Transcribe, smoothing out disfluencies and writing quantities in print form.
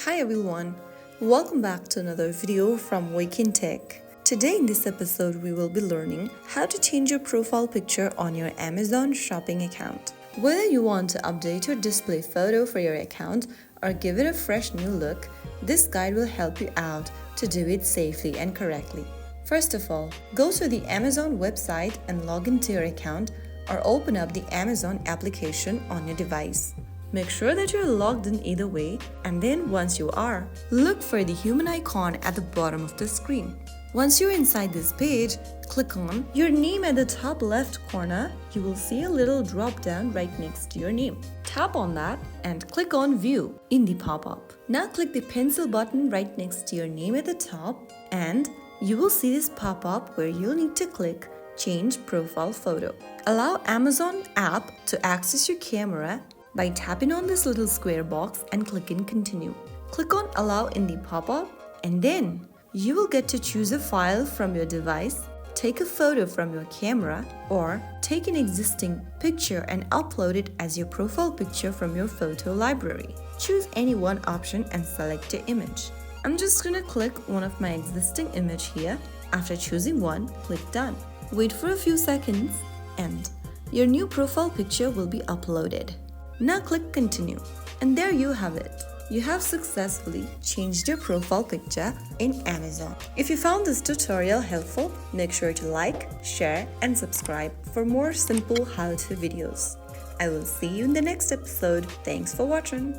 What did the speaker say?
Hi everyone, welcome back to another video from Wake&Tech. Today in this episode we will be learning how to change your profile picture on your Amazon shopping account. Whether you want to update your display photo for your account or give it a fresh new look, this guide will help you out to do it safely and correctly. First of all, go to the Amazon website and log into your account or open up the Amazon application on your device. Make sure that you're logged in either way, and then once you are, look for the human icon at the bottom of the screen. Once you're inside this page, click on your name at the top left corner. You will see a little drop down right next to your name. Tap on that and click on View in the pop-up. Now click the pencil button right next to your name at the top, and you will see this pop-up where you'll need to click Change Profile Photo. Allow Amazon app to access your camera by tapping on this little square box and clicking Continue. Click on Allow in the pop-up, and then you will get to choose a file from your device, take a photo from your camera, or take an existing picture and upload it as your profile picture from your photo library. Choose any one option and select your image. I'm just gonna click one of my existing image here. After choosing one, click Done. Wait for a few seconds and your new profile picture will be uploaded. Now click Continue, and there you have it. You have successfully changed your profile picture in Amazon. If you found this tutorial helpful, make sure to like, share, and subscribe for more simple how-to videos. I will see you in the next episode. Thanks for watching.